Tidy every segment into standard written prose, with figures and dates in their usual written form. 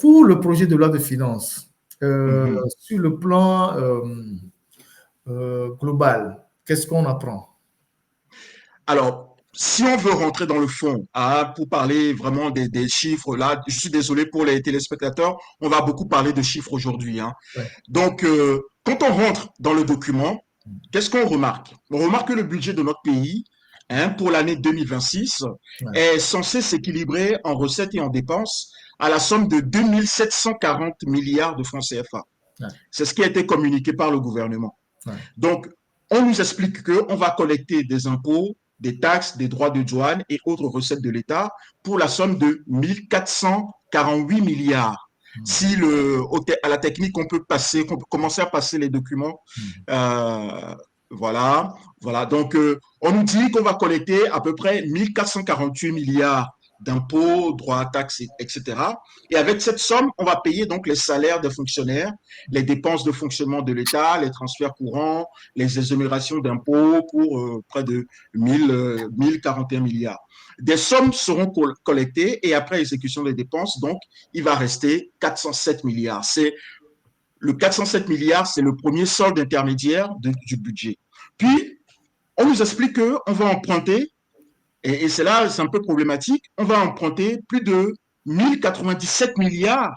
pour le projet de loi de finances, Mhm. sur le plan global, qu'est-ce qu'on apprend? Alors, si on veut rentrer dans le fond, pour parler vraiment des chiffres, là, je suis désolé pour les téléspectateurs, on va beaucoup parler de chiffres aujourd'hui, hein. Ouais. Donc, quand on rentre dans le document, qu'est-ce qu'on remarque? On remarque que le budget de notre pays, hein, pour l'année 2026 Ouais. est censé s'équilibrer en recettes et en dépenses à la somme de 2740 milliards de francs CFA. Ouais. C'est ce qui a été communiqué par le gouvernement. Ouais. Donc, on nous explique qu'on va collecter des impôts, des taxes, des droits de douane et autres recettes de l'État pour la somme de 1448 milliards. Si à la technique, on peut commencer à passer les documents. Euh, voilà, voilà. Donc, on nous dit qu'on va collecter à peu près 1448 milliards d'impôts, droits, taxes, etc. Et avec cette somme, on va payer donc les salaires des fonctionnaires, les dépenses de fonctionnement de l'État, les transferts courants, les exonérations d'impôts pour près de 1041 milliards. Des sommes seront collectées et après exécution des dépenses, donc, il va rester 407 milliards. Le 407 milliards, c'est le premier solde intermédiaire du budget. Puis, on nous explique qu'on va emprunter, et c'est là, c'est un peu problématique, on va emprunter plus de 1097 milliards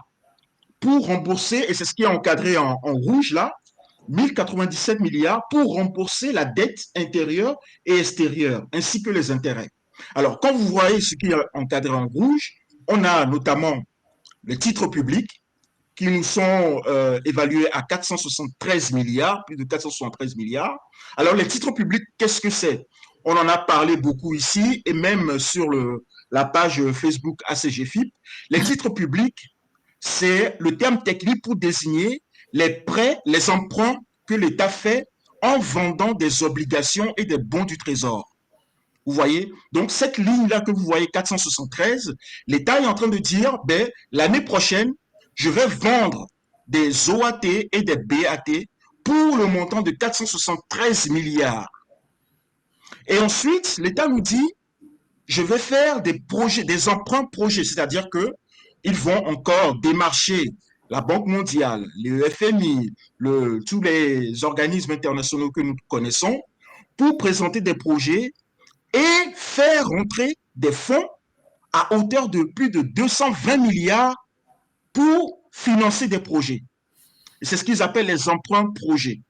pour rembourser, et c'est ce qui est encadré en rouge là, 1097 milliards pour rembourser la dette intérieure et extérieure, ainsi que les intérêts. Alors, quand vous voyez ce qui est encadré en rouge, on a notamment les titres publics qui nous sont évalués à 473 milliards, plus de 473 milliards. Alors, les titres publics, qu'est-ce que c'est? On en a parlé beaucoup ici et même sur la page Facebook ACGFIP. Les titres publics, c'est le terme technique pour désigner les prêts, les emprunts que l'État fait en vendant des obligations et des bons du Trésor. Vous voyez? Donc, cette ligne-là que vous voyez, 473, l'État est en train de dire, ben, l'année prochaine, je vais vendre des OAT et des BAT pour le montant de 473 milliards. Et ensuite, l'État nous dit, je vais faire des projets, des emprunts projets, c'est-à-dire que ils vont encore démarcher la Banque mondiale, le FMI, tous les organismes internationaux que nous connaissons pour présenter des projets et faire rentrer des fonds à hauteur de plus de 220 milliards pour financer des projets. C'est ce qu'ils appellent les emprunts projets.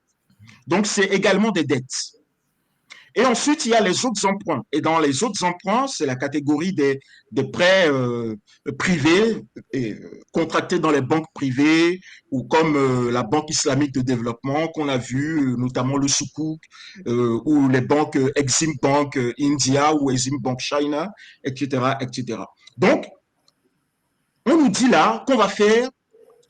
Donc, c'est également des dettes. Et ensuite, il y a les autres emprunts. Et dans les autres emprunts, c'est la catégorie des prêts privés, contractés dans les banques privées, ou comme la Banque islamique de développement qu'on a vu, notamment le Sukuk, ou les banques Exim Bank India ou Exim Bank China, etc., etc. Donc, on nous dit là qu'on va faire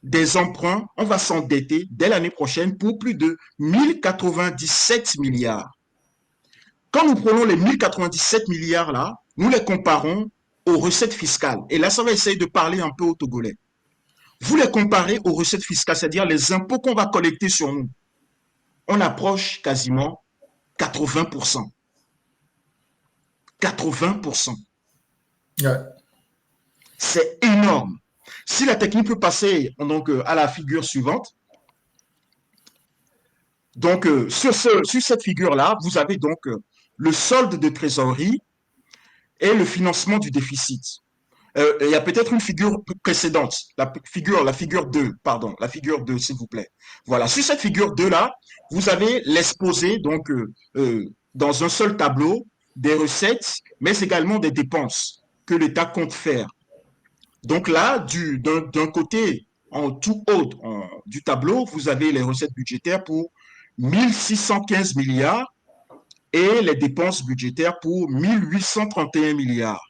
des emprunts, on va s'endetter dès l'année prochaine pour plus de 1097 milliards. Quand nous prenons les 1097 milliards là, nous les comparons aux recettes fiscales. Et là, ça va essayer de parler un peu aux Togolais. Vous les comparez aux recettes fiscales, c'est-à-dire les impôts qu'on va collecter sur nous. On approche quasiment 80%. 80%. Ouais. C'est énorme. Si la technique peut passer donc, à la figure suivante, donc sur cette figure-là, vous avez donc le solde de trésorerie et le financement du déficit. Il y a peut-être une figure précédente, la figure 2, pardon, la figure 2, s'il vous plaît. Voilà, sur cette figure 2 là, vous avez l'exposé, donc, dans un seul tableau, des recettes, mais également des dépenses que l'État compte faire. Donc là, d'un côté, en tout haut du tableau, vous avez les recettes budgétaires pour 1615 milliards et les dépenses budgétaires pour 1831 milliards.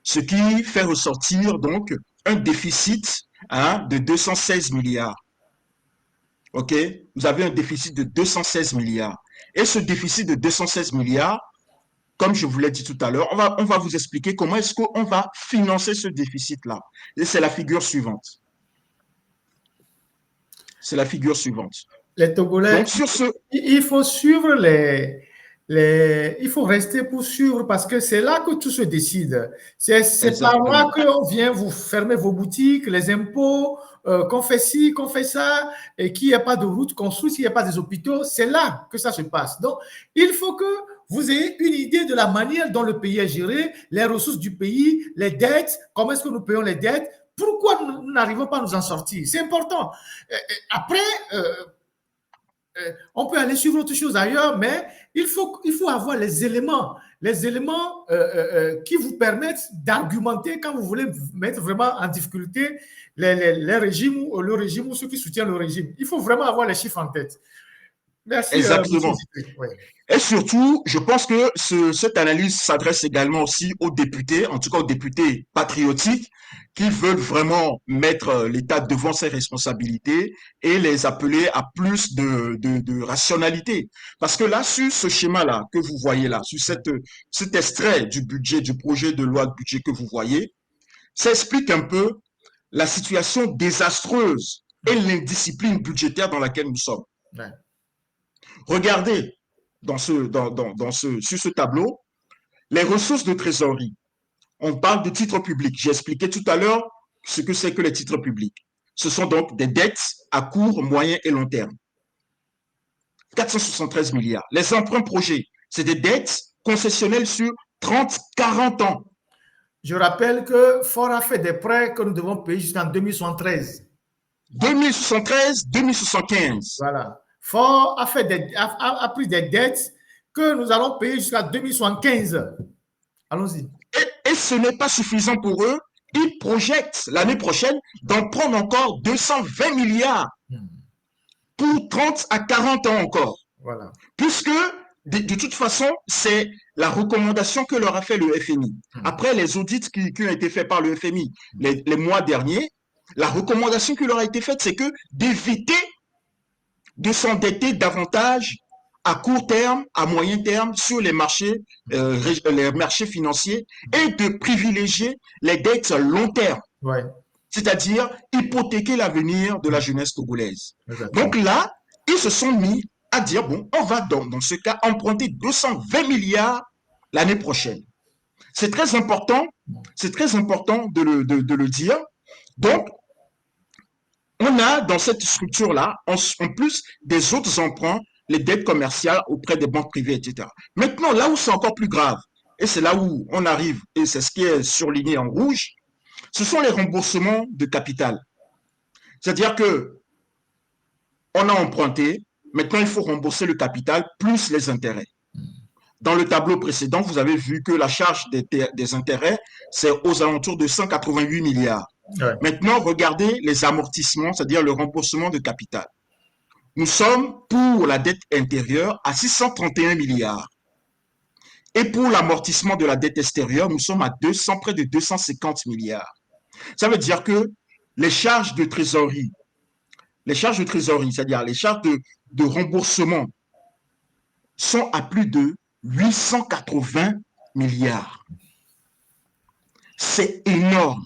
Ce qui fait ressortir donc un déficit de 216 milliards. OK? Vous avez un déficit de 216 milliards. Et ce déficit de 216 milliards, comme je vous l'ai dit tout à l'heure, on va vous expliquer comment est-ce qu'on va financer ce déficit-là. Et c'est la figure suivante. C'est la figure suivante. Les Togolais, Donc, sur ce... il faut suivre il faut rester pour suivre parce que c'est là que tout se décide. C'est par là Exactement. qu'on vient vous fermer vos boutiques, les impôts, qu'on fait ci, qu'on fait ça, et qu'il n'y a pas de route construite, s'il n'y a pas des hôpitaux. C'est là que ça se passe. Donc, il faut que vous ayez une idée de la manière dont le pays est géré, les ressources du pays, les dettes, comment est-ce que nous payons les dettes, pourquoi nous n'arrivons pas à nous en sortir. C'est important. Après, on peut aller suivre autre chose ailleurs, mais il faut avoir les éléments qui vous permettent d'argumenter quand vous voulez mettre vraiment en difficulté les régimes, le régime ou ceux qui soutiennent le régime. Il faut vraiment avoir les chiffres en tête. Merci, monsieur Exactement. Zipé. Ouais. Et surtout, je pense que cette analyse s'adresse également aussi aux députés, en tout cas aux députés patriotiques, qui veulent vraiment mettre l'État devant ses responsabilités et les appeler à plus de rationalité. Parce que là, sur ce schéma-là que vous voyez là, sur cet extrait du budget, du projet de loi de budget que vous voyez, ça explique un peu la situation désastreuse et l'indiscipline budgétaire dans laquelle nous sommes. Ouais. Regardez sur ce tableau les ressources de trésorerie. On parle de titres publics. J'ai expliqué tout à l'heure ce que c'est que les titres publics. Ce sont donc des dettes à court, moyen et long terme. 473 milliards. Les emprunts projets, c'est des dettes concessionnelles sur 30, 40 ans. Je rappelle que Ford a fait des prêts que nous devons payer jusqu'en 2073. 2073, 2075. Voilà. Ford a pris des dettes que nous allons payer jusqu'à 2075. Allons-y. Et ce n'est pas suffisant pour eux. Ils projettent l'année prochaine d'en prendre encore 220 milliards pour 30 à 40 ans encore. Voilà. Puisque, de toute façon, c'est la recommandation que leur a fait le FMI. Après les audits qui ont été faits par le FMI les mois derniers, la recommandation qui leur a été faite, c'est que d'éviter de s'endetter davantage à court terme, à moyen terme, sur les marchés financiers et de privilégier les dettes long terme. Ouais. C'est-à-dire hypothéquer l'avenir de la jeunesse togolaise. Exactement. Donc là, ils se sont mis à dire, bon, on va dans ce cas emprunter 220 milliards l'année prochaine. C'est très important de le dire. Donc, on a dans cette structure-là, en plus des autres emprunts, les dettes commerciales auprès des banques privées, etc. Maintenant, là où c'est encore plus grave, et c'est là où on arrive, et c'est ce qui est surligné en rouge, ce sont les remboursements de capital. C'est-à-dire que on a emprunté, maintenant il faut rembourser le capital plus les intérêts. Dans le tableau précédent, vous avez vu que la charge des intérêts, c'est aux alentours de 188 milliards. Ouais. Maintenant, regardez les amortissements, c'est-à-dire le remboursement de capital. Nous sommes pour la dette intérieure à 631 milliards. Et pour l'amortissement de la dette extérieure, nous sommes à près de 250 milliards. Ça veut dire que les charges de trésorerie, c'est-à-dire les charges de remboursement, sont à plus de 880 milliards. C'est énorme.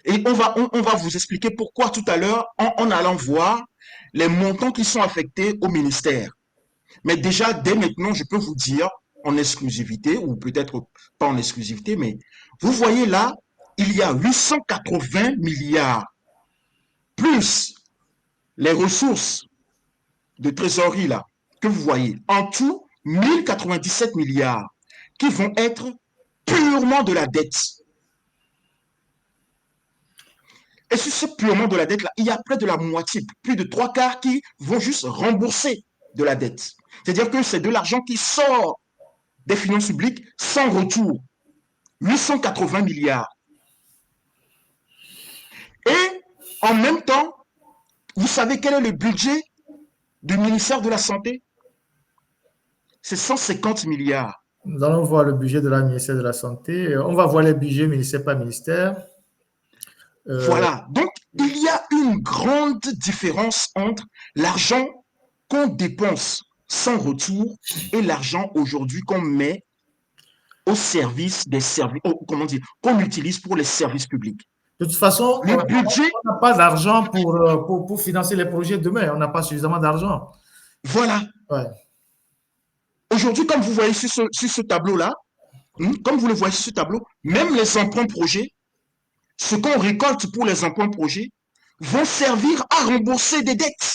Et on va vous expliquer pourquoi tout à l'heure en allant voir les montants qui sont affectés au ministère. Mais déjà, dès maintenant, je peux vous dire en exclusivité, ou peut-être pas en exclusivité, mais vous voyez là, il y a 880 milliards, plus les ressources de trésorerie là, que vous voyez. En tout, 1097 milliards qui vont être purement de la dette. Et sur ce purement de la dette là, il y a près de la moitié, plus de 3/4 qui vont juste rembourser de la dette. C'est-à-dire que c'est de l'argent qui sort des finances publiques sans retour. 880 milliards. Et en même temps, vous savez quel est le budget du ministère de la Santé? C'est 150 milliards. Nous allons voir le budget de la ministère de la Santé. On va voir les budgets ministère par ministère. Voilà. Donc, il y a une grande différence entre l'argent qu'on dépense sans retour et l'argent aujourd'hui qu'on met au service des services, qu'on utilise pour les services publics. De toute façon, le budget, on n'a pas d'argent pour financer les projets demain. On n'a pas suffisamment d'argent. Voilà. Ouais. aujourd'hui, comme vous voyez sur ce tableau-là, comme vous le voyez sur ce tableau, même les emprunts projets, ce qu'on récolte pour les emprunts projets, vont servir à rembourser des dettes.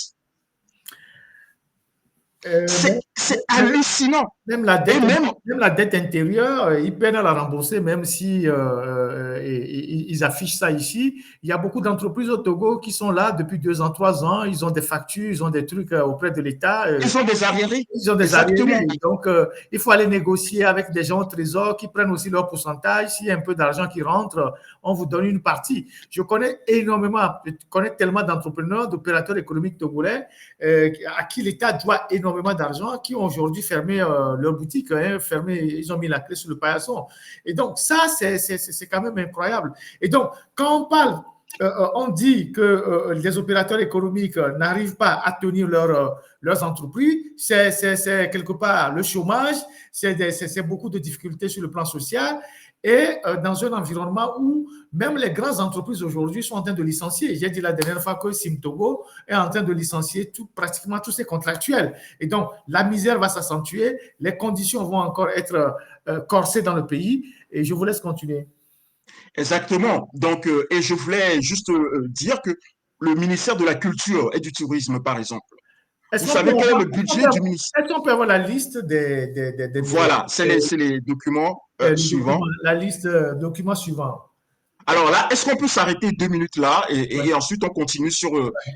Mais, C'est mais hallucinant. même la Et dette, même, même la dette intérieure, ils peinent à la rembourser, même si ils affichent ça ici. Il y a beaucoup d'entreprises au Togo qui sont là depuis 2 ans, 3 ans. Ils ont des factures, ils ont des trucs auprès de l'État. ils ont des arriérés. Ils ont des Exactement. arriérés. Donc, il faut aller négocier avec des gens au trésor qui prennent aussi leur pourcentage. S'il y a un peu d'argent qui rentre, on vous donne une partie. Je connais tellement d'entrepreneurs, d'opérateurs économiques togolais à qui l'État doit énormément d'argent, qui ont aujourd'hui fermé leur boutique, ils ont mis la clé sur le paillasson. Et donc, ça, c'est quand même incroyable. Et donc, quand on parle on dit que les opérateurs économiques n'arrivent pas à tenir leurs entreprises, c'est quelque part le chômage, c'est beaucoup de difficultés sur le plan social et dans un environnement où même les grandes entreprises aujourd'hui sont en train de licencier. J'ai dit la dernière fois que Simtogo est en train de licencier pratiquement tous ses contractuels. Et donc, la misère va s'accentuer, les conditions vont encore être corsées dans le pays. Et je vous laisse continuer. Exactement. Donc, et je voulais juste dire que le ministère de la Culture et du Tourisme, par exemple, vous savez quel est le budget du ministère? Est-ce qu'on peut avoir la liste Voilà, c'est les documents suivants. la liste documents suivants? Alors là, est-ce qu'on peut s'arrêter 2 minutes là et ensuite on continue sur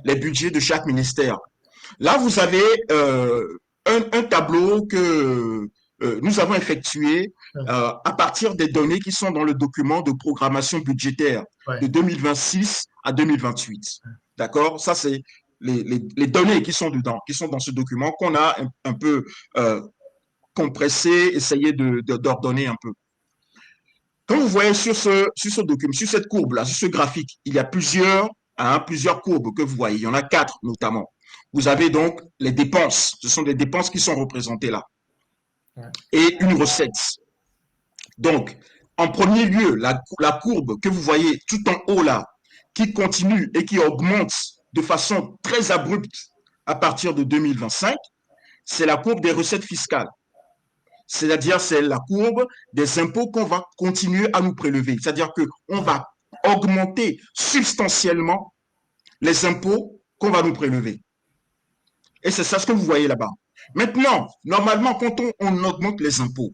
les budgets de chaque ministère? Là, vous avez un tableau que nous avons effectué à partir des données qui sont dans le document de programmation budgétaire de 2026 à 2028. D'accord? Ça, c'est les données qui sont dedans, qui sont dans ce document qu'on a un peu compressé, essayé d'ordonner un peu. Quand vous voyez sur ce document, sur cette courbe-là, sur ce graphique, il y a plusieurs courbes que vous voyez. Il y en a 4 notamment. Vous avez donc les dépenses. Ce sont des dépenses qui sont représentées là. Et une recette. Donc, en premier lieu, la courbe que vous voyez tout en haut là, qui continue et qui augmente de façon très abrupte à partir de 2025, c'est la courbe des recettes fiscales. C'est-à-dire, c'est la courbe des impôts qu'on va continuer à nous prélever. C'est-à-dire qu'on va augmenter substantiellement les impôts qu'on va nous prélever. Et c'est ça ce que vous voyez là-bas. Maintenant, normalement, quand on augmente les impôts,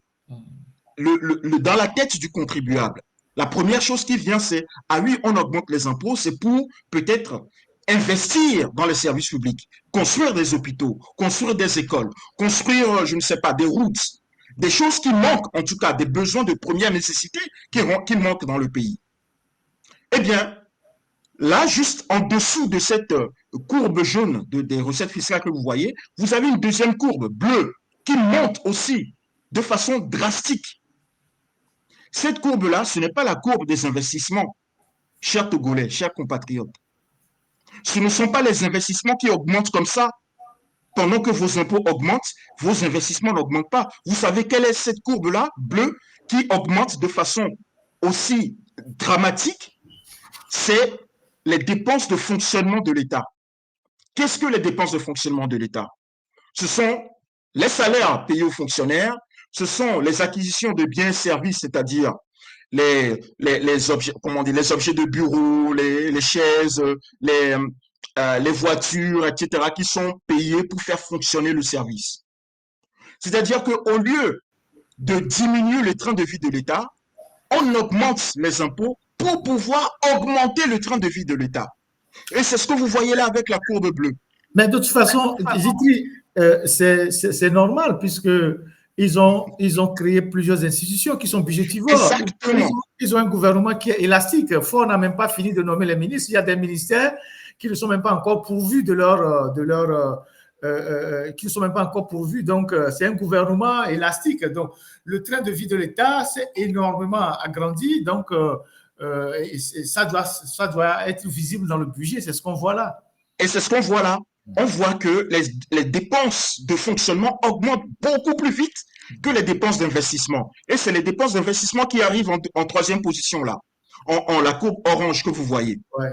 dans la tête du contribuable, la première chose qui vient, c'est ah oui, on augmente les impôts, c'est pour peut-être investir dans les services publics, construire des hôpitaux, construire des écoles, construire, je ne sais pas, des routes, des choses qui manquent, en tout cas, des besoins de première nécessité qui manquent dans le pays. Eh bien, là, juste en dessous de cette courbe jaune des recettes fiscales que vous voyez, vous avez une deuxième courbe bleue qui monte aussi de façon drastique. Cette courbe-là, ce n'est pas la courbe des investissements, chers Togolais, chers compatriotes. Ce ne sont pas les investissements qui augmentent comme ça. Pendant que vos impôts augmentent, vos investissements n'augmentent pas. Vous savez quelle est cette courbe-là, bleue, qui augmente de façon aussi dramatique? C'est les dépenses de fonctionnement de l'État. Qu'est-ce que les dépenses de fonctionnement de l'État? Ce sont les salaires payés aux fonctionnaires, ce sont les acquisitions de biens et services, c'est-à-dire les objets, comment dire, les objets de bureau, les chaises, les voitures, etc., qui sont payés pour faire fonctionner le service. C'est-à-dire qu'au lieu de diminuer le train de vie de l'État, on augmente les impôts pour pouvoir augmenter le train de vie de l'État. Et c'est ce que vous voyez là avec la courbe bleue. Mais de toute façon, c'est normal puisque ils ont créé plusieurs institutions qui sont budgétivores. Exactement. Ils ont un gouvernement qui est élastique. Ford n'a même pas fini de nommer les ministres. Il y a des ministères qui ne sont même pas encore pourvus qui ne sont même pas encore pourvus. Donc, c'est un gouvernement élastique. Donc, le train de vie de l'État s'est énormément agrandi. Donc, ça doit être visible dans le budget. C'est ce qu'on voit là. Et c'est ce qu'on voit là. On voit que les dépenses de fonctionnement augmentent beaucoup plus vite que les dépenses d'investissement. Et c'est les dépenses d'investissement qui arrivent en troisième position là, en la courbe orange que vous voyez. Ouais.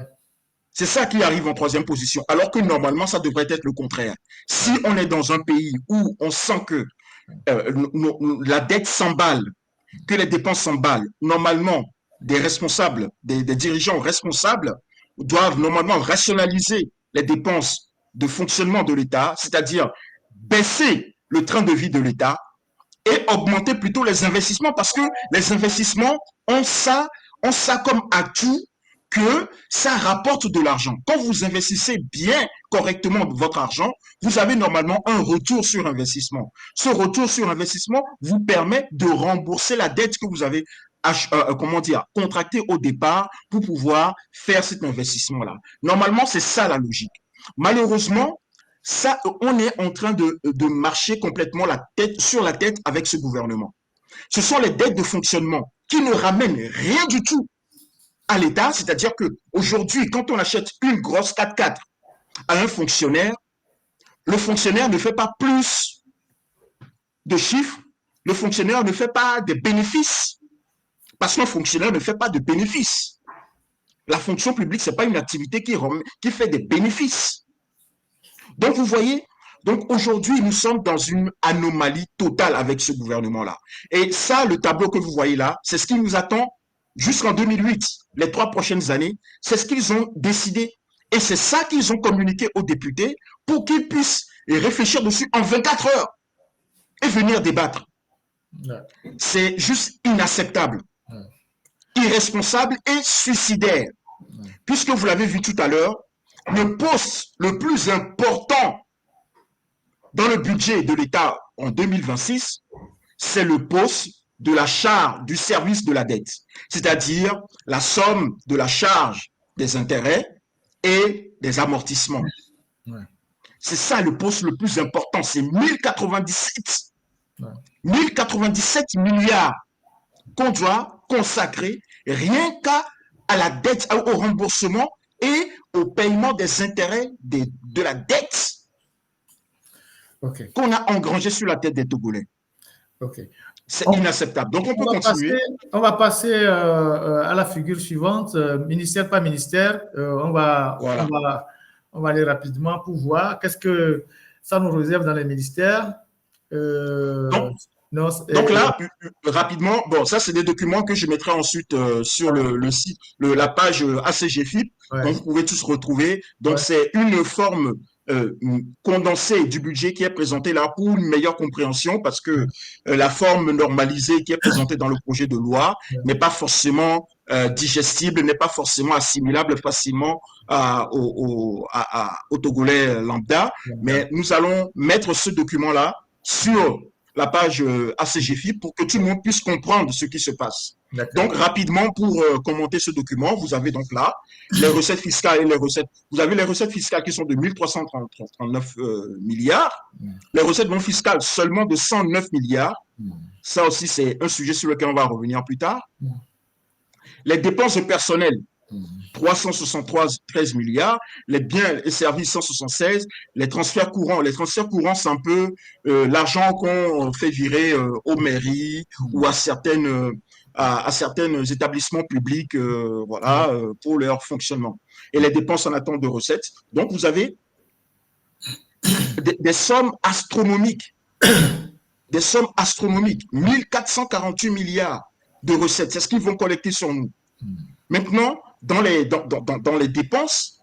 C'est ça qui arrive en troisième position, alors que normalement, ça devrait être le contraire. Si on est dans un pays où on sent que la dette s'emballe, que les dépenses s'emballent, normalement, des responsables, des dirigeants responsables doivent normalement rationaliser les dépenses de fonctionnement de l'État, c'est-à-dire baisser le train de vie de l'État et augmenter plutôt les investissements parce que les investissements ont ça comme atout que ça rapporte de l'argent. Quand vous investissez bien, correctement votre argent, vous avez normalement un retour sur investissement. Ce retour sur investissement vous permet de rembourser la dette que vous avez contractée au départ pour pouvoir faire cet investissement-là. Normalement, c'est ça la logique. Malheureusement, ça, on est en train de marcher complètement sur la tête avec ce gouvernement. Ce sont les dettes de fonctionnement qui ne ramènent rien du tout à l'État, c'est-à-dire qu'aujourd'hui, quand on achète une grosse 4x4 à un fonctionnaire, le fonctionnaire ne fait pas plus de chiffres, le fonctionnaire ne fait pas de bénéfices, parce qu'un fonctionnaire ne fait pas de bénéfices. La fonction publique, ce n'est pas une activité qui fait des bénéfices. Donc, vous voyez, donc aujourd'hui, nous sommes dans une anomalie totale avec ce gouvernement-là. Et ça, le tableau que vous voyez là, c'est ce qui nous attend jusqu'en 2008, les 3 prochaines années. C'est ce qu'ils ont décidé. Et c'est ça qu'ils ont communiqué aux députés pour qu'ils puissent réfléchir dessus en 24 heures et venir débattre. Ouais. C'est juste inacceptable, irresponsable et suicidaire. Puisque vous l'avez vu tout à l'heure, le poste le plus important dans le budget de l'État en 2026, c'est le poste de la charge du service de la dette, c'est-à-dire la somme de la charge des intérêts et des amortissements. Ouais. C'est ça le poste le plus important, c'est 1097 milliards qu'on doit consacrer rien qu'à la dette, au remboursement et au paiement des intérêts de la dette qu'on a engrangée sur la tête des Togolais. C'est inacceptable. Donc, on peut continuer. On va passer à la figure suivante, ministère par ministère. On va aller rapidement pour voir qu'est-ce que ça nous réserve dans les ministères. Donc là, rapidement, bon, ça, c'est des documents que je mettrai ensuite sur le site, la page ACGFIP. Ouais. Donc, vous pouvez tous retrouver. Donc, c'est une forme condensée du budget qui est présentée là pour une meilleure compréhension parce que la forme normalisée qui est présentée dans le projet de loi n'est pas forcément digestible, n'est pas forcément assimilable facilement au Togolais lambda. Mais nous allons mettre ce document-là sur la page ACGFIP pour que tout le monde puisse comprendre ce qui se passe. Donc, rapidement, pour commenter ce document, vous avez donc là les recettes fiscales et les recettes. Vous avez les recettes fiscales qui sont de 1339 milliards, les recettes non fiscales seulement de 109 milliards. Ça aussi, c'est un sujet sur lequel on va revenir plus tard. Les dépenses de personnel, 13 milliards, les biens et services 176, les transferts courants. Les transferts courants, c'est un peu l'argent qu'on fait virer aux mairies ou à certains établissements publics pour leur fonctionnement. Et les dépenses en attente de recettes. Donc, vous avez des sommes astronomiques. Des sommes astronomiques. 1448 milliards de recettes. C'est ce qu'ils vont collecter sur nous. Maintenant, dans les dépenses,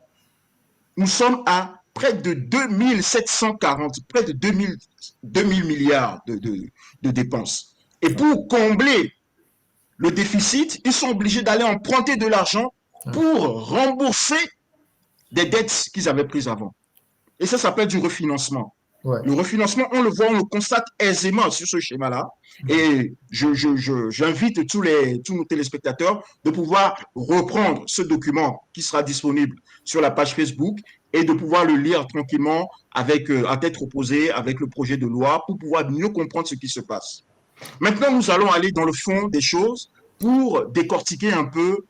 nous sommes à près de 2740, près de 2000 milliards de dépenses. Et pour combler le déficit, ils sont obligés d'aller emprunter de l'argent pour rembourser des dettes qu'ils avaient prises avant. Et ça s'appelle du refinancement. Ouais. Le refinancement, on le voit, on le constate aisément sur ce schéma-là. Et j'invite tous nos téléspectateurs de pouvoir reprendre ce document qui sera disponible sur la page Facebook et de pouvoir le lire tranquillement avec, à tête reposée avec le projet de loi pour pouvoir mieux comprendre ce qui se passe. Maintenant, nous allons aller dans le fond des choses pour décortiquer un peu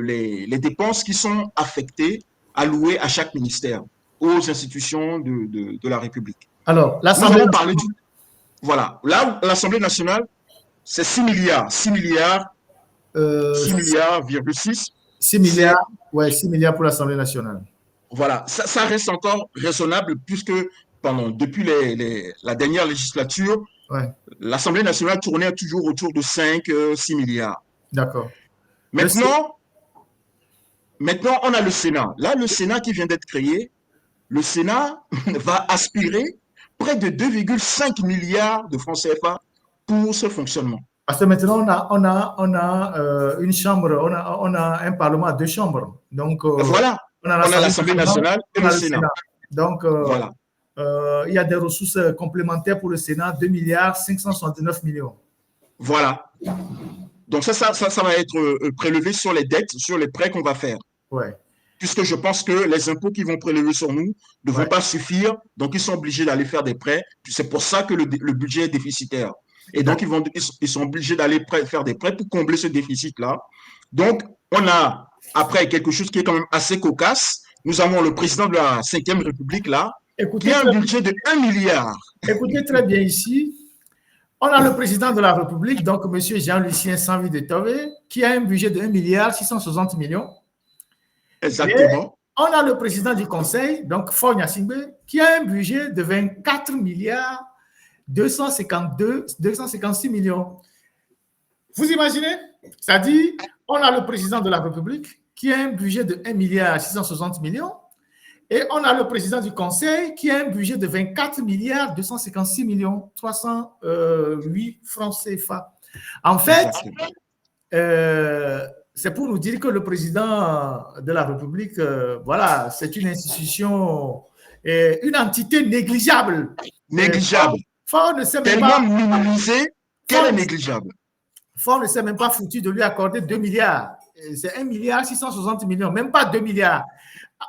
les dépenses qui sont affectées, allouées à chaque ministère, aux institutions de la République. Alors, l'Assemblée nationale. Voilà. Là, l'Assemblée nationale, c'est 6 milliards. 6 milliards, 6 milliards, ouais, 6 milliards pour l'Assemblée nationale. Voilà. Ça reste encore raisonnable puisque depuis la dernière législature, Ouais. L'Assemblée nationale tournait toujours autour de 5, 6 milliards. D'accord. Maintenant, on a le Sénat. Là, le Sénat qui vient d'être créé, le Sénat va aspirer près de 2,5 milliards de francs CFA pour ce fonctionnement. Parce que maintenant, on a une chambre, on a un parlement à deux chambres. Donc, Voilà, on a on a l'Assemblée l'Assemblée nationale, nationale et on le a le Sénat. Sénat. Donc, Voilà. il y a des ressources complémentaires pour le Sénat, 2 milliards 569 millions. Voilà. Donc ça va être prélevé sur les dettes, sur les prêts qu'on va faire. Ouais. Puisque je pense que les impôts qu'ils vont prélever sur nous ne vont pas suffire, donc ils sont obligés d'aller faire des prêts. C'est pour ça que le budget est déficitaire. Et donc, ils sont obligés d'aller faire des prêts pour combler ce déficit-là. Donc, on a, après, quelque chose qui est quand même assez cocasse. Nous avons le président de la 5e République, là, qui a un budget de 1 milliard. Écoutez très bien ici. On a le président de la République, donc M. Jean-Lucien Sanvi de Tové, qui a un budget de 1 milliard 660 millions. Exactement. Et on a le président du Conseil, donc Faure Gnassingbé, qui a un budget de 24 milliards 256 millions. Vous imaginez? C'est-à-dire, on a le président de la République qui a un budget de 1 milliard 660 millions et on a le président du Conseil qui a un budget de 24 milliards 256 millions 308 francs CFA. En fait, c'est pour nous dire que le président de la République, voilà, c'est une institution, une entité négligeable. Négligeable. Faure ne sait même tellement minimisée qu'elle est négligeable. Faure ne s'est même pas foutu de lui accorder 2 milliards. C'est 1 milliard 660 millions, même pas 2 milliards.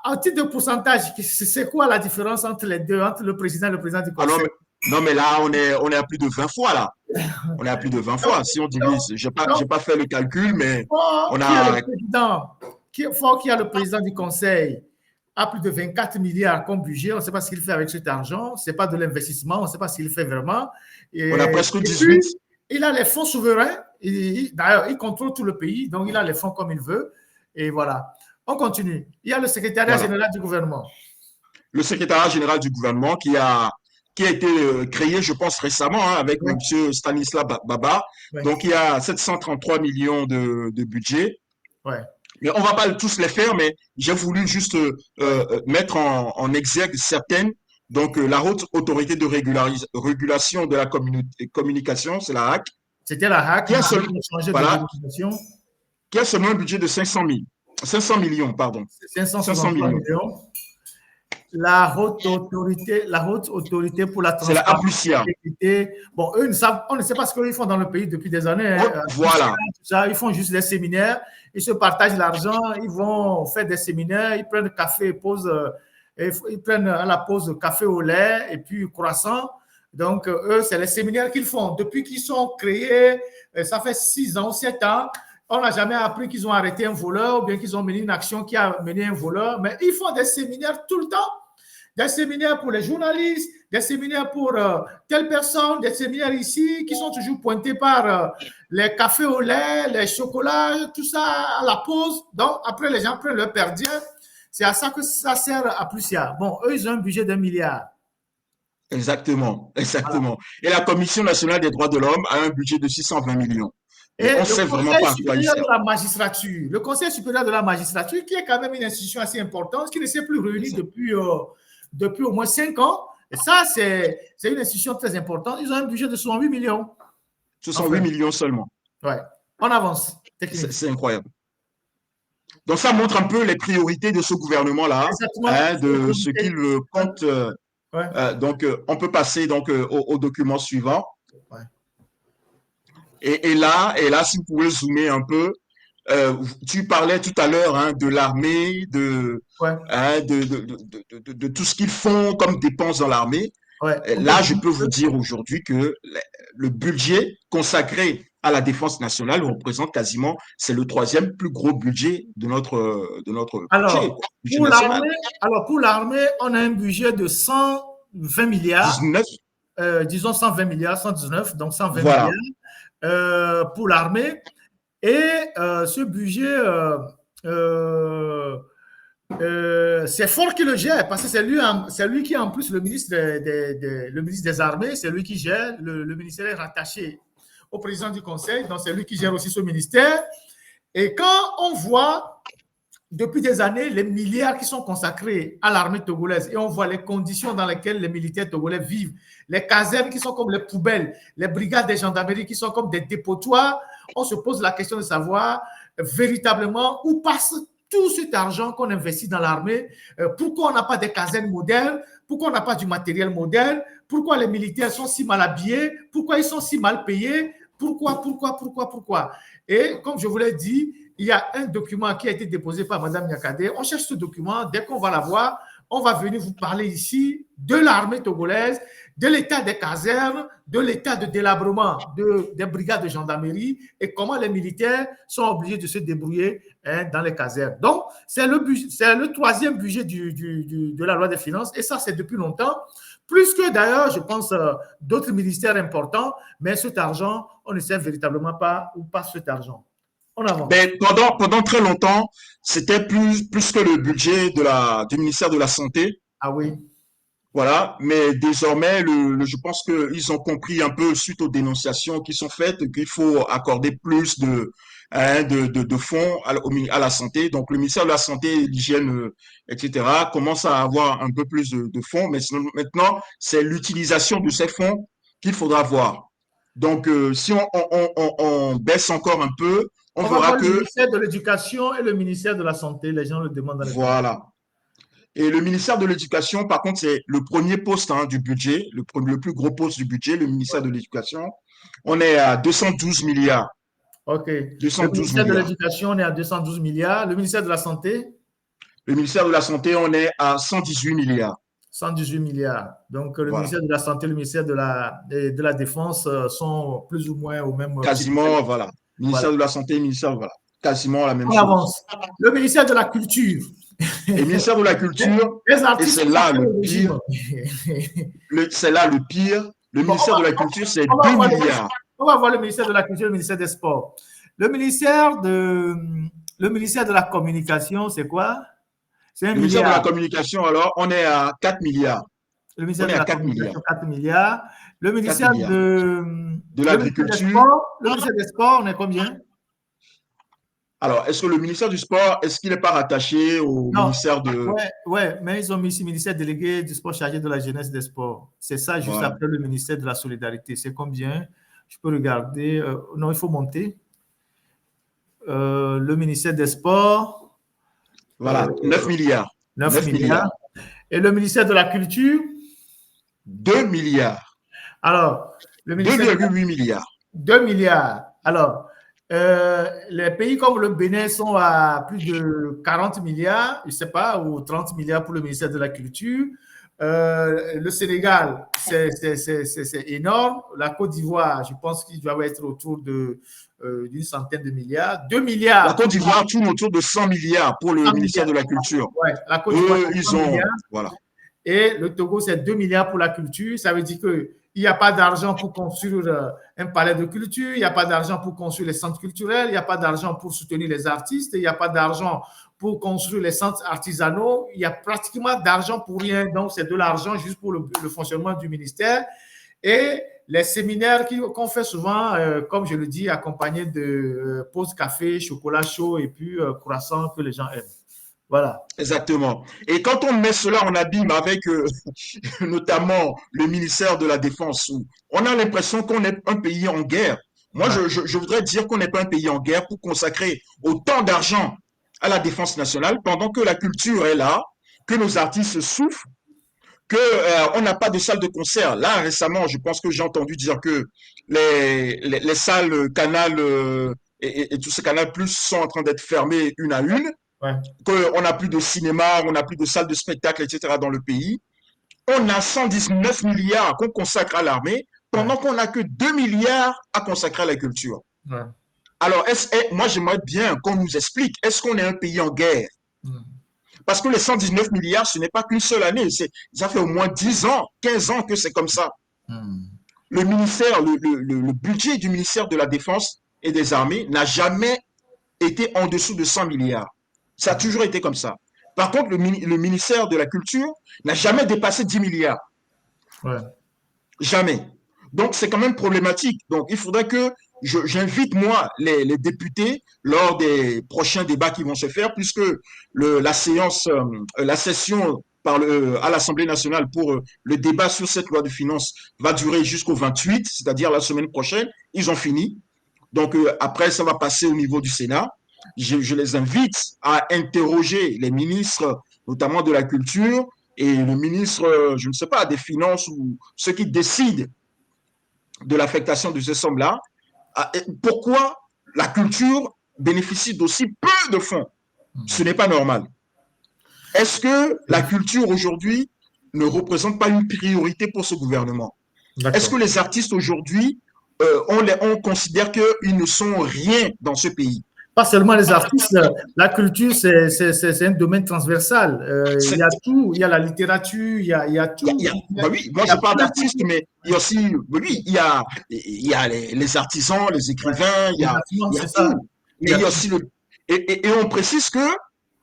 En titre de pourcentage, c'est quoi la différence entre les deux, entre le président et le président du Conseil? Non, mais là, on est à plus de 20 fois, là. On est à plus de 20 fois. Si on divise, je n'ai pas fait le calcul, mais on a... Faure qui a le président du Conseil a plus de 24 milliards comme budget. On ne sait pas ce qu'il fait avec cet argent. Ce n'est pas de l'investissement. On ne sait pas ce qu'il fait vraiment. On a presque 18. Il a les fonds souverains. D'ailleurs, il contrôle tout le pays. Donc, il a les fonds comme il veut. Et voilà. On continue. Il y a le secrétariat général du gouvernement. Le secrétariat général du gouvernement qui a été créé, je pense, récemment avec M. Stanislas Baba. Donc, il y a 733 millions de budget. Ouais. Mais on ne va pas tous les faire, mais j'ai voulu juste mettre en exergue certaines. Donc, la Haute Autorité de Régulation de la Communication, c'est la HAC. C'était la HAC qui a seulement un budget de 500 millions, pardon. 500 millions. La haute autorité pour la transparence. C'est la APLUSIA. Bon, eux, on ne sait pas ce qu'ils font dans le pays depuis des années. Voilà. Ils font juste des séminaires, ils se partagent l'argent, ils vont faire des séminaires, ils prennent café, ils prennent à la pause café au lait et puis croissant. Donc, eux, c'est les séminaires qu'ils font. Depuis qu'ils sont créés, ça fait 6 ans, 7 ans, on n'a jamais appris qu'ils ont arrêté un voleur ou bien qu'ils ont mené une action qui a mené un voleur. Mais ils font des séminaires tout le temps. Des séminaires pour les journalistes, des séminaires pour telle personne, des séminaires ici qui sont toujours pointés par les cafés au lait, les chocolats, tout ça à la pause. Donc, après, les gens prennent leur perdien. C'est à ça que ça sert à Plusia. Bon, eux, ils ont un budget d'1 milliard. Exactement. Voilà. Et la Commission nationale des droits de l'homme a un budget de 620 millions. Et on sait vraiment pas à quoi il sert. Le Conseil supérieur de la magistrature, qui est quand même une institution assez importante, qui ne s'est plus réunie depuis au moins 5 ans. Et ça, c'est une institution très importante. Ils ont un budget de 68 millions. 68 millions seulement. Ouais. On avance. C'est incroyable. Donc, ça montre un peu les priorités de ce gouvernement-là, de ce qu'il compte. Donc, on peut passer donc, au document suivant. Ouais. Et là, si vous pouvez zoomer un peu, tu parlais tout à l'heure de l'armée, de tout ce qu'ils font comme dépenses dans l'armée. Ouais. Là, je peux vous dire aujourd'hui que le budget consacré à la défense nationale représente quasiment, c'est le 3e plus gros budget de notre budget national. Alors, pour l'armée, on a un budget de 120 milliards. 19. Disons 120 milliards, 119, donc 120 milliards. Pour l'armée. Et ce budget C'est Fort qui le gère, parce que c'est lui qui est en plus le ministre, le ministre des Armées, c'est lui qui gère, le ministère est rattaché au président du Conseil, donc c'est lui qui gère aussi ce ministère. Et quand on voit depuis des années les milliards qui sont consacrés à l'armée togolaise et on voit les conditions dans lesquelles les militaires togolais vivent, les casernes qui sont comme les poubelles, les brigades de gendarmerie qui sont comme des dépotoirs, on se pose la question de savoir véritablement où passe tout cet argent qu'on investit dans l'armée, pourquoi on n'a pas des casernes modernes, pourquoi on n'a pas du matériel moderne, pourquoi les militaires sont si mal habillés, pourquoi ils sont si mal payés, pourquoi. Et comme je vous l'ai dit, il y a un document qui a été déposé par Mme Nyakade. On cherche ce document. Dès qu'on va l'avoir, on va venir vous parler ici de l'armée togolaise, de l'état des casernes, de l'état de délabrement des brigades de gendarmerie et comment les militaires sont obligés de se débrouiller dans les casernes. Donc, c'est le troisième budget de la loi des finances et ça, c'est depuis longtemps. Plus que d'ailleurs, je pense, d'autres ministères importants, mais cet argent, on ne sait véritablement pas où passe cet argent. Ben, pendant très longtemps, c'était plus que le budget du ministère de la Santé. Ah oui. Voilà, mais désormais, je pense qu'ils ont compris un peu suite aux dénonciations qui sont faites qu'il faut accorder plus de fonds à la santé. Donc, le ministère de la Santé, l'hygiène, etc., commence à avoir un peu plus de fonds, mais maintenant, c'est l'utilisation de ces fonds qu'il faudra voir. Donc, si on baisse encore un peu, on On va verra voir le que, ministère de l'Éducation et le ministère de la Santé. Les gens le demandent dans les commentaires. voilà. Et le ministère de l'Éducation, par contre, c'est le premier poste du budget, le plus gros poste du budget, le ministère de l'Éducation. On est à 212 milliards. OK. Le 212 ministère de milliards. l'Éducation, on est à 212 milliards. Le ministère de la Santé, Le ministère de la Santé, on est à 118 milliards. 118 milliards. Donc, le Voilà. ministère de la Santé et le ministère de la Défense sont plus ou moins au même pied. Quasiment, voilà. Voilà. Ministère de la Santé, ministère, voilà. Quasiment la même On chose. avance. Le ministère de la Culture. Et ministère de la Culture, Les et artistes c'est là le régime. pire, c'est là le pire. Le Bon, ministère de la Culture, c'est on va 2 voir milliards. on va voir le ministère de la Culture et le ministère des Sports. Le ministère de la Communication, c'est quoi? C'est un Le ministère de la milliard. Communication, alors, on est à 4 milliards. Le On ministère est de à la 4 milliards. Communication, 4 milliards. Le 4 ministère milliards. De le ministère des l'Agriculture. Sports, le ministère des Sports, on est combien? Alors, est-ce que le ministère du Sport, est-ce qu'il n'est pas rattaché au Non. ministère de... Ouais, mais ils ont mis ici ministère délégué du sport chargé de la jeunesse et des sports. C'est ça juste Voilà. après le ministère de la Solidarité. C'est combien? Je peux regarder. Non, il faut monter. Le ministère des Sports. Voilà, 9 milliards. 9 milliards. Et le ministère de la Culture? 2 milliards. Alors, le ministère 2,8 milliards. 2 milliards. Alors, les pays comme le Bénin sont à plus de 40 milliards, je ne sais pas, ou 30 milliards pour le ministère de la Culture. Le Sénégal, c'est énorme. La Côte d'Ivoire, je pense qu'il doit être autour d'une centaine de milliards. 2 milliards. La Côte d'Ivoire tourne autour de 100 milliards pour le ministère de la Culture. Ouais, la Côte d'Ivoire, ils ont... milliards. Voilà. Et le Togo, c'est 2 milliards pour la culture. Ça veut dire qu'il n'y a pas d'argent pour construire un palais de culture, il n'y a pas d'argent pour construire les centres culturels, il n'y a pas d'argent pour soutenir les artistes, il n'y a pas d'argent pour construire les centres artisanaux, il y a pratiquement d'argent pour rien. Donc, c'est de l'argent juste pour le fonctionnement du ministère. Et les séminaires qu'on fait souvent, comme je le dis, accompagnés de pauses café, chocolat chaud et puis croissant que les gens aiment. Voilà. Exactement. Et quand on met cela en abîme avec notamment le ministère de la Défense, on a l'impression qu'on est un pays en guerre. Moi, je voudrais dire qu'on n'est pas un pays en guerre pour consacrer autant d'argent à la défense nationale pendant que la culture est là, que nos artistes souffrent, qu'on n'a pas de salle de concert. Là, récemment, je pense que j'ai entendu dire que les salles Canal et tous ces Canal Plus sont en train d'être fermées une à une. Ouais. Qu'on n'a plus de cinéma, on n'a plus de salles de spectacle, etc. dans le pays. On a 119 milliards qu'on consacre à l'armée, pendant qu'on n'a que 2 milliards à consacrer à la culture. Ouais. Alors, moi, j'aimerais bien qu'on nous explique, est-ce qu'on est un pays en guerre? Parce que les 119 milliards, ce n'est pas qu'une seule année. Ça fait au moins 10 ans, 15 ans que c'est comme ça. Le ministère, le budget du ministère de la Défense et des Armées n'a jamais été en dessous de 100 milliards. Ça a toujours été comme ça. Par contre, le ministère de la Culture n'a jamais dépassé 10 milliards. Ouais. Jamais. Donc, c'est quand même problématique. Donc, il faudrait que j'invite, moi, les députés, lors des prochains débats qui vont se faire, puisque la session à l'Assemblée nationale pour le débat sur cette loi de finances va durer jusqu'au 28, c'est-à-dire la semaine prochaine. Ils ont fini. Donc, après, ça va passer au niveau du Sénat. Je les invite à interroger les ministres, notamment de la Culture, et le ministre, je ne sais pas, des Finances ou ceux qui décident de l'affectation de ces sommes-là. Pourquoi la culture bénéficie d'aussi peu de fonds? Ce n'est pas normal. Est-ce que la culture aujourd'hui ne représente pas une priorité pour ce gouvernement? Est-ce que les artistes aujourd'hui, on considère qu'ils ne sont rien dans ce pays? Pas seulement les artistes, la culture, c'est un domaine transversal. Il y a tout, il y a la littérature, il y a tout. Bah oui, moi je parle d'artistes, mais il y a aussi, oui, il y a les artisans, les écrivains, il y a tout. Mais il y a aussi et on précise que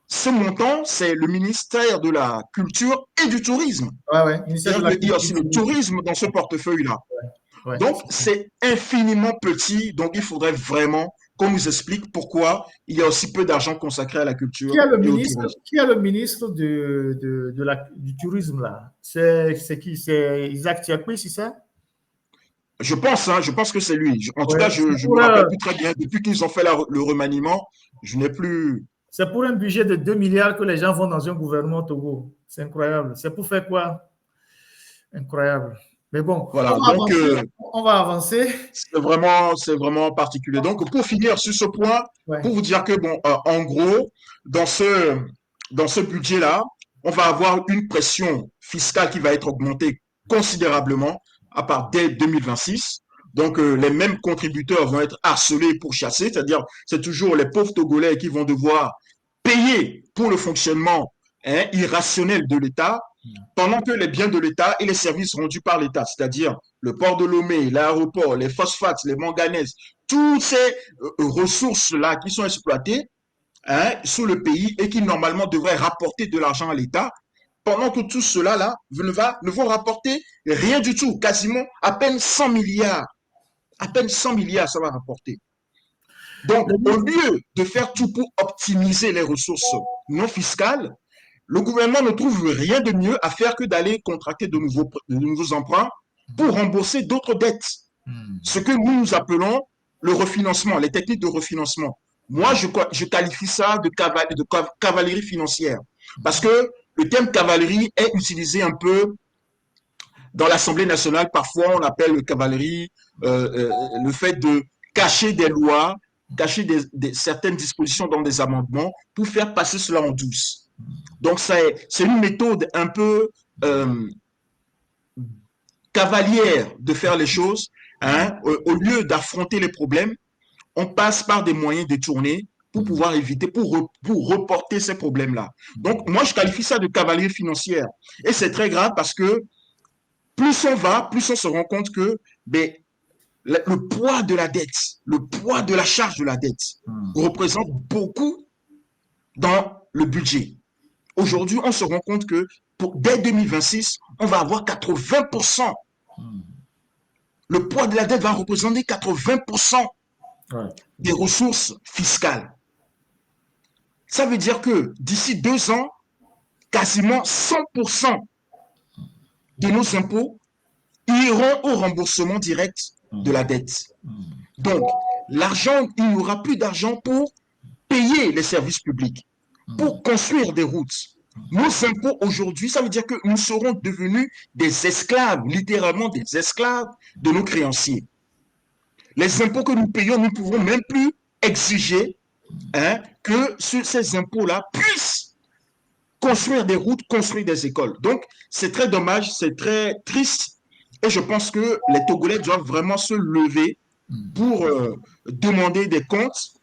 ce montant, c'est le ministère de la Culture et du Tourisme. Il y a aussi le tourisme dans ce portefeuille-là. Donc, c'est infiniment petit. Donc, il faudrait vraiment qu'on nous explique pourquoi il y a aussi peu d'argent consacré à la culture. Qui est le ministre du tourisme là? C'est qui? C'est Isaac Tiakwe, c'est ça? Je pense que c'est lui. En tout cas, je ne me rappelle plus très bien. Depuis qu'ils ont fait le remaniement, je n'ai plus. C'est pour un budget de 2 milliards que les gens vont dans un gouvernement au Togo. C'est incroyable. C'est pour faire quoi? Incroyable. Mais bon, voilà, on va avancer. C'est vraiment particulier. Donc, pour finir sur ce point, pour vous dire que, bon, en gros, dans ce budget-là, on va avoir une pression fiscale qui va être augmentée considérablement à part dès 2026. Donc, les mêmes contributeurs vont être harcelés pour chasser, c'est-à-dire c'est toujours les pauvres Togolais qui vont devoir payer pour le fonctionnement irrationnel de l'État, pendant que les biens de l'État et les services rendus par l'État, c'est-à-dire le port de Lomé, l'aéroport, les phosphates, les manganèses, toutes ces ressources-là qui sont exploitées sur le pays et qui normalement devraient rapporter de l'argent à l'État, pendant que tout cela-là ne vont rapporter rien du tout, quasiment à peine 100 milliards. À peine 100 milliards, ça va rapporter. Donc, au lieu de faire tout pour optimiser les ressources non fiscales, le gouvernement ne trouve rien de mieux à faire que d'aller contracter de nouveaux emprunts pour rembourser d'autres dettes. Ce que nous appelons le refinancement, les techniques de refinancement. Moi, je qualifie ça de cavalerie financière. Parce que le terme cavalerie est utilisé un peu dans l'Assemblée nationale. Parfois, on appelle cavalerie le fait de cacher des lois, cacher certaines dispositions dans des amendements pour faire passer cela en douce. Donc, c'est une méthode un peu cavalière de faire les choses. Au lieu d'affronter les problèmes, on passe par des moyens détournés pour pouvoir éviter, pour reporter ces problèmes-là. Donc, moi, je qualifie ça de cavalerie financière. Et c'est très grave parce que plus on va, plus on se rend compte que le poids de la dette, le poids de la charge de la dette représente beaucoup dans le budget. Aujourd'hui, on se rend compte que dès 2026, on va avoir 80%. Le poids de la dette va représenter 80% des ressources fiscales. Ça veut dire que d'ici 2 ans, quasiment 100% de nos impôts iront au remboursement direct de la dette. Donc, l'argent, il n'y aura plus d'argent pour payer les services publics, pour construire des routes. Nos impôts aujourd'hui, ça veut dire que nous serons devenus des esclaves, littéralement des esclaves de nos créanciers. Les impôts que nous payons, nous ne pouvons même plus exiger que ces impôts-là puissent construire des routes, construire des écoles. Donc, c'est très dommage, c'est très triste. Et je pense que les Togolais doivent vraiment se lever pour demander des comptes.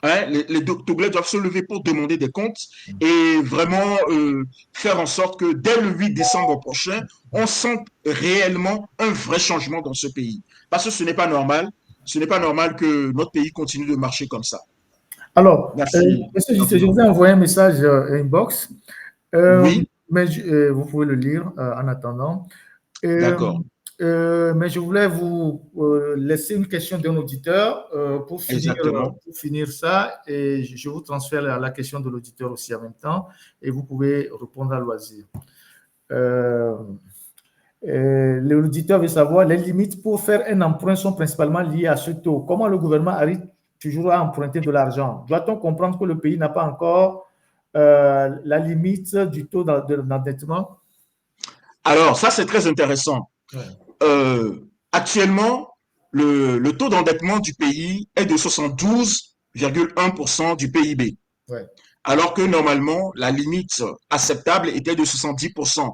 Les Togolais doivent se lever pour demander des comptes et vraiment faire en sorte que dès le 8 décembre prochain, on sente réellement un vrai changement dans ce pays. Parce que ce n'est pas normal. Ce n'est pas normal que notre pays continue de marcher comme ça. Alors, Merci. Monsieur JC, je vous ai envoyé un message inbox, Oui, mais vous pouvez le lire en attendant. Euh, d'accord, mais je voulais vous laisser une question d'un auditeur exactement. pour finir ça, et je vous transfère la question de l'auditeur aussi en même temps, et vous pouvez répondre à loisir. Euh, L'auditeur veut savoir les limites pour faire un emprunt sont principalement liées à ce taux. Comment le gouvernement arrive toujours à emprunter de l'argent? Doit-on comprendre que le pays n'a pas encore la limite du taux d'endettement? Alors, ça, c'est très intéressant. Ouais, Actuellement, le taux d'endettement du pays est de 72,1% du PIB, ouais, alors que normalement, la limite acceptable était de 70% ouais,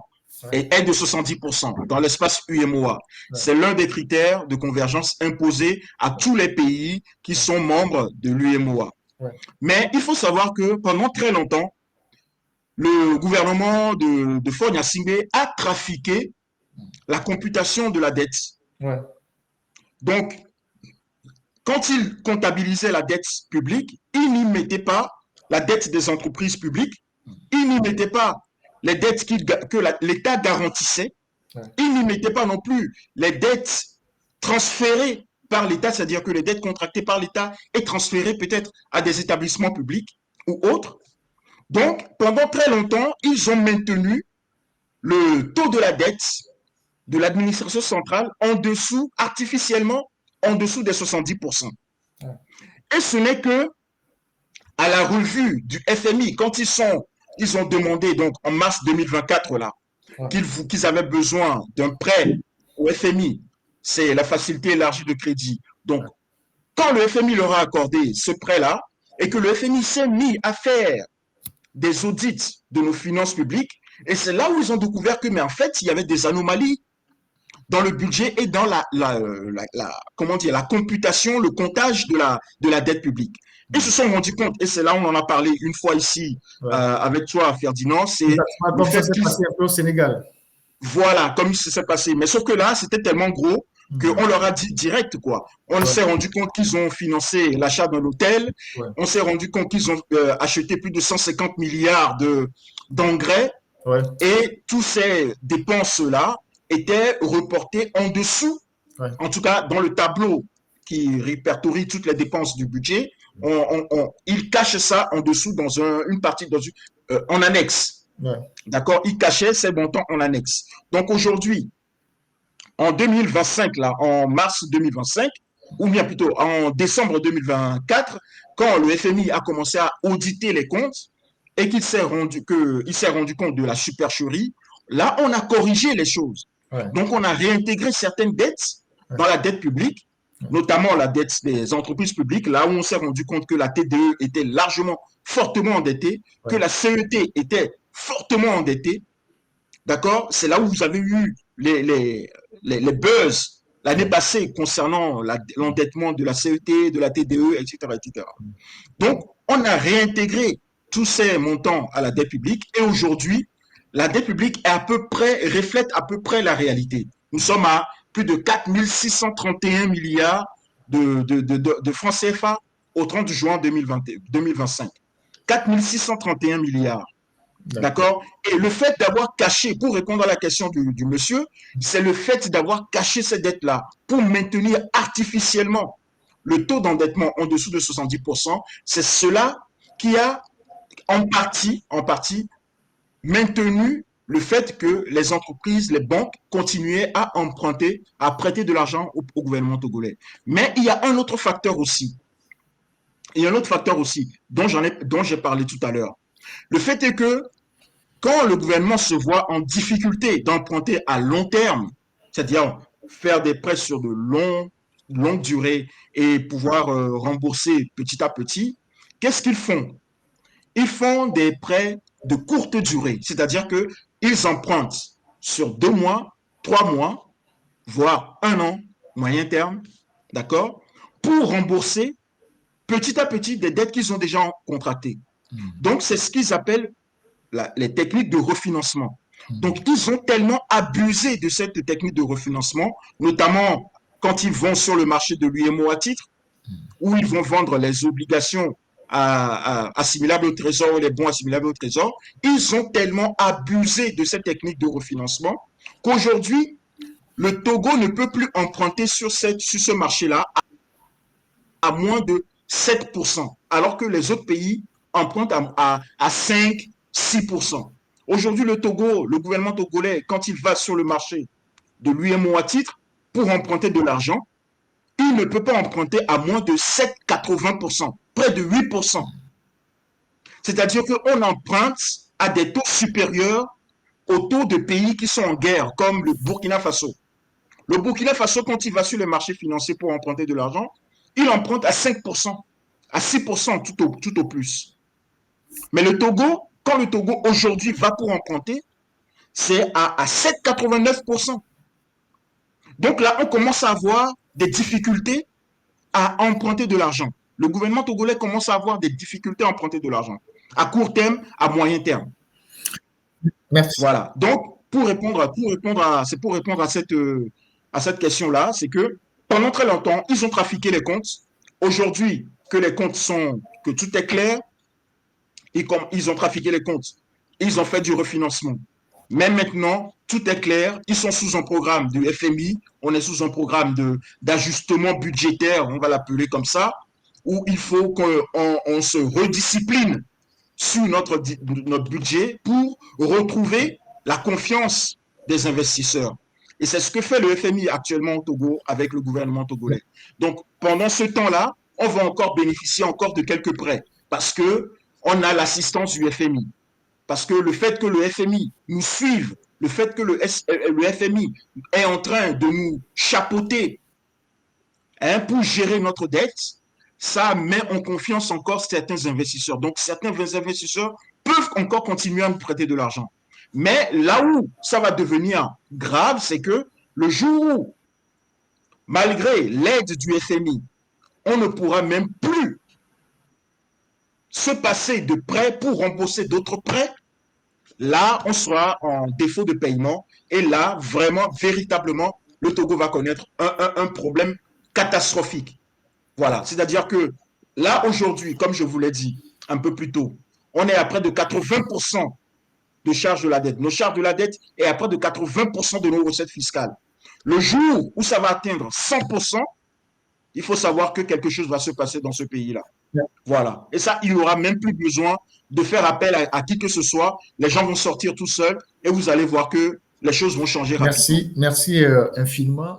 et est de 70% dans l'espace UMOA. ouais, C'est l'un des critères de convergence imposés à tous les pays qui ouais, sont membres de l'UMOA. ouais, Mais il faut savoir que pendant très longtemps, le gouvernement de Faure Gnassingbé a trafiqué la computation de la dette. ouais, Donc, quand il comptabilisait la dette publique, il n'y mettait pas la dette des entreprises publiques, il n'y mettait pas les dettes que l'État garantissait, ouais, il n'y mettait pas non plus les dettes transférées par l'État, c'est-à-dire que les dettes contractées par l'État et transférées peut-être à des établissements publics ou autres. Donc, pendant très longtemps, ils ont maintenu le taux de la dette de l'administration centrale en dessous, artificiellement, en dessous des 70%. ouais, Et ce n'est que à la revue du FMI, quand ils ont demandé, donc en mars 2024, là, ouais, qu'ils avaient besoin d'un prêt au FMI, c'est la facilité élargie de crédit. Donc, quand le FMI leur a accordé ce prêt-là, et que le FMI s'est mis à faire des audits de nos finances publiques, et c'est là où ils ont découvert que, mais en fait, il y avait des anomalies dans le budget et dans comment dire, la computation, le comptage de la dette publique. Ils se sont rendus compte, et c'est là où on en a parlé une fois ici ouais. avec toi, Ferdinand, c'est Exactement le comme ça fait s'est qu'ils, passé un peu au Sénégal. voilà, comme ça s'est passé. Mais sauf que là, c'était tellement gros Mhm. qu'on leur a dit direct, quoi. On Ouais, s'est rendu compte qu'ils ont financé l'achat d'un hôtel, ouais, on s'est rendu compte qu'ils ont acheté plus de 150 milliards d'engrais, ouais, et toutes ces dépenses-là étaient reportées en dessous, ouais. en tout cas dans le tableau qui répertorie toutes les dépenses du budget, il cache ça en dessous dans une partie, en annexe. Ouais. D'accord. Il cachait ces montants en annexe. Donc aujourd'hui, en 2025, là, en mars 2025, ou bien plutôt en décembre 2024, quand le FMI a commencé à auditer les comptes et qu'il s'est rendu compte de la supercherie, là, on a corrigé les choses. Ouais, Donc, on a réintégré certaines dettes ouais, dans la dette publique, notamment la dette des entreprises publiques, là où on s'est rendu compte que la TDE était largement, fortement endettée, que ouais, la CET était fortement endettée. D'accord. C'est là où vous avez eu les buzz l'année ouais. passée concernant l'endettement de la CET, de la TDE, etc., etc. Donc, on a réintégré tous ces montants à la dette publique et aujourd'hui, la dette publique est à peu près, reflète à peu près la réalité. Nous sommes à plus de 4 631 milliards de francs CFA au 30 juin 2025. 4 631 milliards. D'accord. D'accord. Et le fait d'avoir caché, pour répondre à la question du monsieur, c'est le fait d'avoir caché ces dettes-là pour maintenir artificiellement le taux d'endettement en dessous de 70%. C'est cela qui a en partie maintenu le fait que les entreprises, les banques continuaient à emprunter, à prêter de l'argent au gouvernement togolais. Mais il y a un autre facteur aussi. Il y a un autre facteur aussi dont j'ai parlé tout à l'heure. Le fait est que quand le gouvernement se voit en difficulté d'emprunter à long terme, c'est-à-dire faire des prêts sur de longue durée et pouvoir rembourser petit à petit, qu'est-ce qu'ils font? Ils font des prêts de courte durée, c'est-à-dire qu'ils empruntent sur 2 mois, 3 mois, voire un an, moyen terme, d'accord, pour rembourser petit à petit des dettes qu'ils ont déjà contractées. Donc, c'est ce qu'ils appellent les techniques de refinancement. Donc, ils ont tellement abusé de cette technique de refinancement, notamment quand ils vont sur le marché de l'UMO à titre, où ils vont vendre les obligations assimilables au trésor ou les bons assimilables au trésor, ils ont tellement abusé de cette technique de refinancement qu'aujourd'hui, le Togo ne peut plus emprunter sur ce marché-là à moins de 7%, alors que les autres pays empruntent à 5-6%. Aujourd'hui, le gouvernement togolais, quand il va sur le marché de l'UMO à titre pour emprunter de l'argent, il ne peut pas emprunter à moins de 7,80%, près de 8%. C'est-à-dire qu'on emprunte à des taux supérieurs aux taux de pays qui sont en guerre, comme le Burkina Faso. Le Burkina Faso, quand il va sur les marchés financiers pour emprunter de l'argent, il emprunte à 5%, à 6% tout au plus. Mais le Togo, quand le Togo aujourd'hui va pour emprunter, c'est à 7,89%. Donc là, on commence à avoir des difficultés à emprunter de l'argent. Le gouvernement togolais commence à avoir des difficultés à emprunter de l'argent, à court terme, à moyen terme. Merci. Voilà. Donc, pour répondre à cette question-là, c'est que pendant très longtemps, ils ont trafiqué les comptes. Aujourd'hui, que tout est clair, ils ont trafiqué les comptes. Ils ont fait du refinancement. Mais maintenant, tout est clair. Ils sont sous un programme du FMI. On est sous un programme d'ajustement budgétaire, on va l'appeler comme ça, où il faut qu'on se rediscipline sur notre budget pour retrouver la confiance des investisseurs. Et c'est ce que fait le FMI actuellement au Togo avec le gouvernement togolais. Donc, pendant ce temps-là, on va encore bénéficier encore de quelques prêts parce qu'on a l'assistance du FMI. Parce que le fait que le FMI nous suive, le fait que le FMI est en train de nous chapeauter pour gérer notre dette, ça met en confiance encore certains investisseurs. Donc, certains investisseurs peuvent encore continuer à nous prêter de l'argent. Mais là où ça va devenir grave, c'est que le jour où, malgré l'aide du FMI, on ne pourra même plus se passer de prêts pour rembourser d'autres prêts, là, on sera en défaut de paiement. Et là, vraiment, véritablement, le Togo va connaître un problème catastrophique. Voilà, c'est-à-dire que là, aujourd'hui, comme je vous l'ai dit un peu plus tôt, on est à près de 80% de charges de la dette. Nos charges de la dette est à près de 80% de nos recettes fiscales. Le jour où ça va atteindre 100%, il faut savoir que quelque chose va se passer dans ce pays-là. Voilà. Et ça, il n'y aura même plus besoin de faire appel à qui que ce soit. Les gens vont sortir tout seuls et vous allez voir que les choses vont changer rapidement. Merci infiniment.